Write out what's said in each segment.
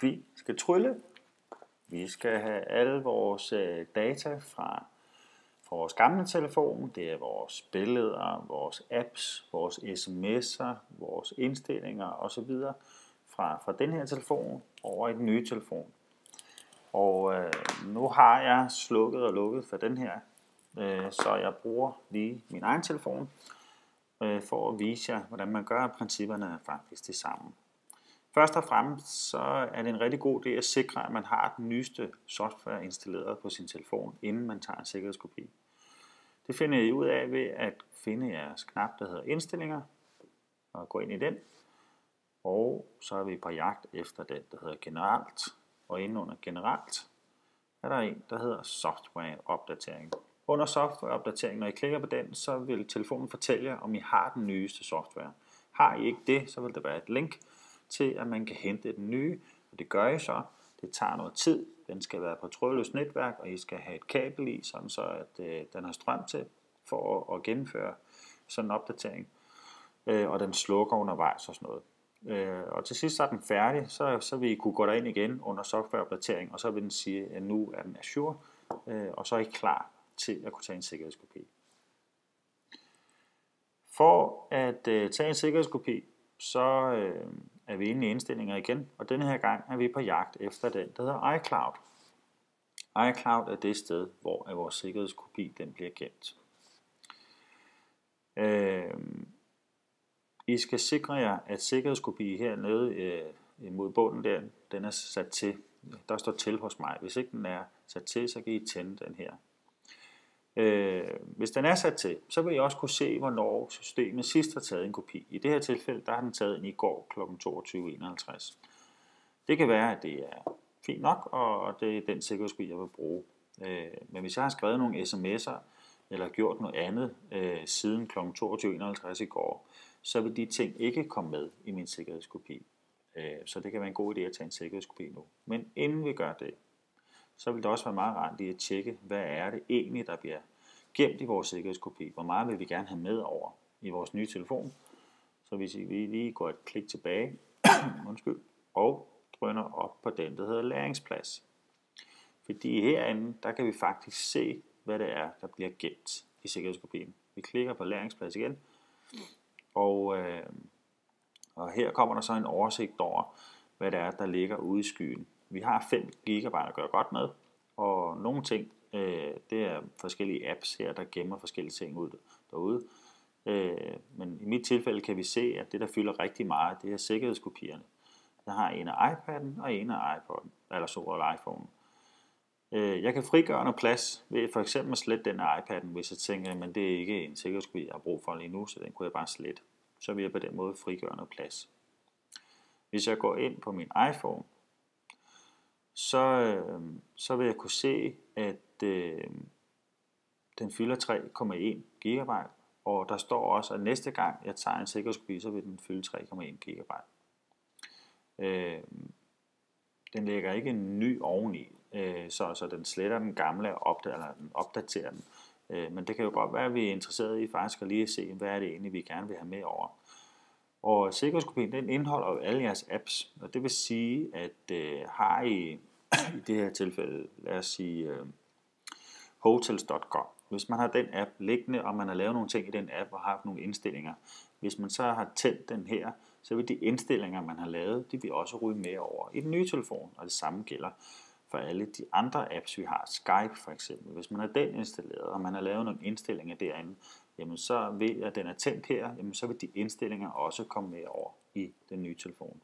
Vi skal trylle. Vi skal have alle vores data fra vores gamle telefon. Det er vores billeder, vores apps, vores sms'er, vores indstillinger osv. fra den her telefon over i den nye telefon. Og nu har jeg slukket og lukket for den her, så jeg bruger lige min egen telefon for at vise jer, hvordan man gør. Principperne er faktisk det samme. Først og fremmest så er det en rigtig god idé at sikre, at man har den nyeste software installeret på sin telefon, inden man tager en sikkerhedskopi. Det finder I ud af ved at finde jeres knap, der hedder indstillinger, og gå ind i den. Og så er vi på jagt efter den, der hedder generelt. Og inde under generelt er der en, der hedder softwareopdatering. Under softwareopdatering, når I klikker på den, så vil telefonen fortælle jer, om I har den nyeste software. Har I ikke det, så vil der være et link til, at man kan hente den nye, og det gør I så. Det tager noget tid. Den skal være på trådløst netværk, og I skal have et kabel i, sådan så at den har strøm til for at gennemføre sådan en opdatering. Og den slukker undervejs og sådan noget. Og til sidst så er den færdig, så vil I kunne gå derind igen under softwareopdatering, og så vil den sige, at nu er den Azure, og så er I klar til at kunne tage en sikkerhedskopi. For at tage en sikkerhedskopi, så er vi inde i indstillinger igen, og denne her gang er vi på jagt efter den, der hedder iCloud. iCloud er det sted, hvor vores sikkerhedskopi den bliver gemt. I skal sikre jer, at sikkerhedskopi hernede mod bunden der, den er sat til. Der står til hos mig. Hvis ikke den er sat til, så kan I tænde den her. Hvis den er sat til, så vil I også kunne se, hvornår systemet sidst har taget en kopi. I det her tilfælde, der har den taget en i går kl. 22.51. Det kan være, at det er fint nok, og det er den sikkerhedskopi, jeg vil bruge. Men hvis jeg har skrevet nogle sms'er, eller gjort noget andet siden kl. 22.51 i går, så vil de ting ikke komme med i min sikkerhedskopi. Så det kan være en god idé at tage en sikkerhedskopi nu. Men inden vi gør det, så vil det også være meget rart lige at tjekke, hvad er det egentlig, der bliver gemt i vores sikkerhedskopi. Hvor meget vil vi gerne have med over i vores nye telefon. Så hvis vi lige går et klik tilbage, og drøner op på den, der hedder lagringsplads. Fordi herinde, der kan vi faktisk se, hvad det er, der bliver gemt i sikkerhedskopien. Vi klikker på lagringsplads igen, og her kommer der så en oversigt over, hvad det er, der ligger ude i skyen. Vi har 5 GB at gøre godt med, og nogle ting, det er forskellige apps her, der gemmer forskellige ting ud derude. Men i mit tilfælde kan vi se, at det, der fylder rigtig meget, det er sikkerhedskopierne. Jeg har en af iPad'en og en af iPhone'en. Jeg kan frigøre noget plads ved for eksempel at slette den af iPad'en, hvis jeg tænker, at det er ikke en sikkerhedskopi, jeg har brug for lige nu, så den kunne jeg bare slette. Så vil jeg på den måde frigøre noget plads. Hvis jeg går ind på min iPhone, så vil jeg kunne se, at den fylder 3,1 GB, og der står også, at næste gang jeg tager en sikkerhedskopi, så vil den fylde 3,1 GB. Den lægger ikke en ny oveni, så den sletter den gamle og opdaterer den. Men det kan jo godt være, at vi er interesseret i faktisk at lige se, hvad er det egentlig, vi gerne vil have med over. Og sikkerhedskopien, den indeholder jo alle jeres apps, og det vil sige, at har I i det her tilfælde, lad os sige hotels.com. Hvis man har den app liggende, og man har lavet nogle ting i den app og har haft nogle indstillinger, hvis man så har tændt den her, så vil de indstillinger, man har lavet, de vil også ryge med over i den nye telefon, og det samme gælder for alle de andre apps, vi har. Skype for eksempel. Hvis man har den installeret, og man har lavet nogle indstillinger derinde, jamen så ved at den er tændt her, jamen så vil de indstillinger også komme med over i den nye telefon.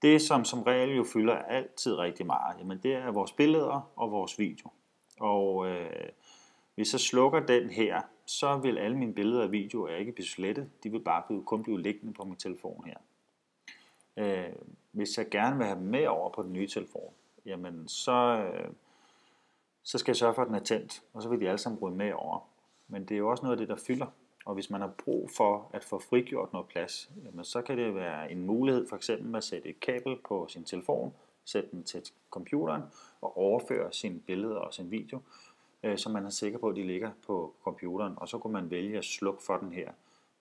Det, som regel jo fylder altid rigtig meget, jamen det er vores billeder og vores video. Og hvis jeg slukker den her, så vil alle mine billeder og videoer ikke blive slettet. De vil bare kun blive liggende på min telefon her. Hvis jeg gerne vil have dem med over på den nye telefon, jamen så skal jeg sørge for, at den er tændt, og så vil de alle sammen ryge med over. Men det er jo også noget af det, der fylder. Og hvis man har brug for at få frigjort noget plads, jamen så kan det være en mulighed for eksempel at sætte et kabel på sin telefon, sætte den til computeren og overføre sine billeder og sin video, så man er sikker på, at de ligger på computeren, og så kunne man vælge at slukke for den her.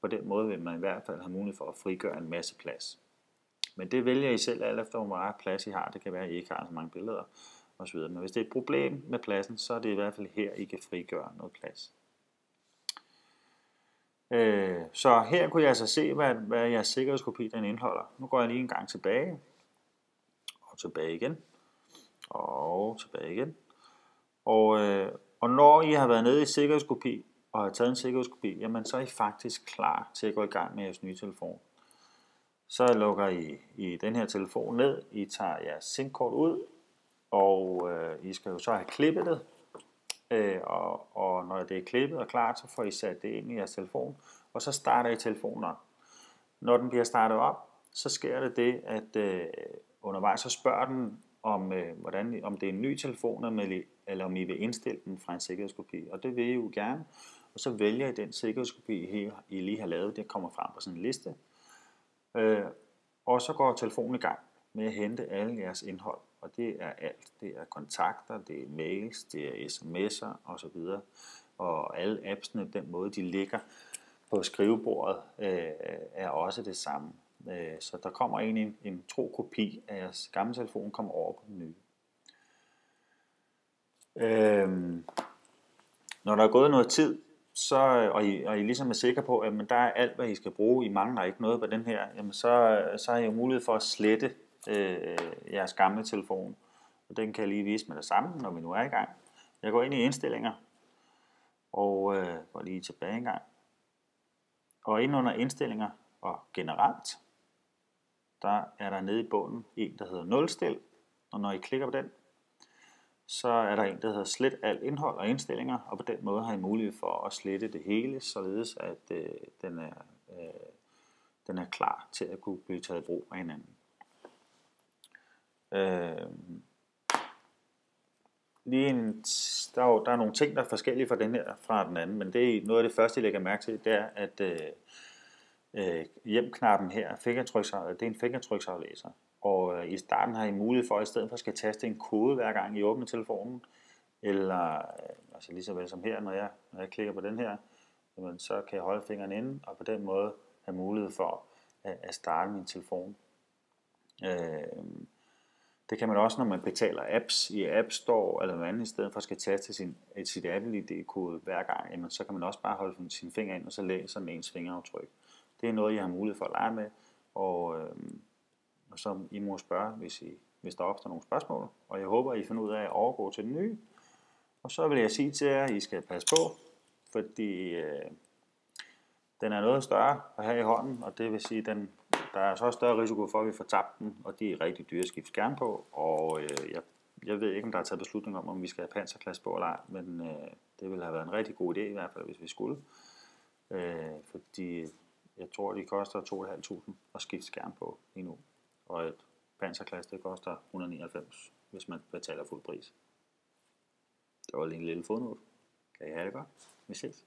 På den måde vil man i hvert fald have mulighed for at frigøre en masse plads. Men det vælger I selv, alt efter hvor meget plads I har. Det kan være, at I ikke har så mange billeder osv. Men hvis det er et problem med pladsen, så er det i hvert fald her, I kan frigøre noget plads. Så her kunne jeg altså se, hvad jeres sikkerhedskopi den indeholder. Nu går jeg lige en gang tilbage, og tilbage igen, og tilbage igen. Og når I har været nede i sikkerhedskopi, og har taget en sikkerhedskopi, jamen så er I faktisk klar til at gå i gang med jeres nye telefon. Så lukker I den her telefon ned, I tager jeres SIM-kort ud, og I skal jo så have klippet det. Og når det er klippet og klart, så får I sat det ind i jeres telefon, og så starter I telefonen op. Når den bliver startet op, så sker det, at undervejs så spørger den, om det er en ny telefon, eller om I vil indstille den fra en sikkerhedskopi. Og det vil I jo gerne. Og så vælger I den sikkerhedskopi, I lige har lavet. Det kommer frem på sådan en liste. Og så går telefonen i gang med at hente alle jeres indhold. Og det er alt. Det er kontakter, det er mails, det er sms'er osv. Og alle appsene, den måde de ligger på skrivebordet, er også det samme. Så der kommer egentlig en tro kopi af jeres gamle telefon, kommer over på den nye. Når der er gået noget tid, og I ligesom er sikre på, at der er alt, hvad I skal bruge, I mangler ikke noget på den her, jamen så har I jo mulighed for at slette jeres gamle telefon. Og den kan jeg lige vise med det samme, når vi nu er i gang. Jeg går ind i indstillinger, og går lige tilbage en gang. Og ind under indstillinger og generelt, der er der nede i bunden en, der hedder nulstil. Og når I klikker på den, så er der en, der hedder slet alt indhold og indstillinger, og på den måde har I mulighed for at slette det hele, således at den er klar til at kunne blive taget i brug af hinanden. Der er nogle ting, der er forskellige fra den her fra den anden, men det er noget af det første, I lægger mærke til, det er, at hjem-knappen her, det er en fingertryksaflæser. Og i starten har I mulighed for, at i stedet for at skal taste en kode hver gang I åbner telefonen, eller altså lige så vel som her, når jeg klikker på den her, jamen, så kan jeg holde fingeren inde, og på den måde have mulighed for at starte min telefon. Det kan man også, når man betaler apps i App Store eller noget andet, i stedet for at skal taste sit Apple ID-kode hver gang, jamen, så kan man også bare holde sin finger ind, og så læser den ens fingeraftryk. Det er noget, jeg har mulighed for at lege med, og så I må spørge, hvis der opstår nogle spørgsmål, og jeg håber, I finder ud af at overgå til den nye. Og så vil jeg sige til jer, at I skal passe på, fordi den er noget større at have i hånden, og det vil sige, at der er så større risiko for, at vi får tabt den, og de er rigtig dyre at skifte skærm på, og jeg ved ikke, om der er taget beslutning om vi skal have panserglas på eller ej, men det ville have været en rigtig god idé, i hvert fald hvis vi skulle, fordi jeg tror, de koster 2.500 at skifte skærm på lige nu. Og et panserglas, det koster 199, hvis man betaler fuld pris. Det var lige en lille fodnote. Kan I have det godt? Vi ses.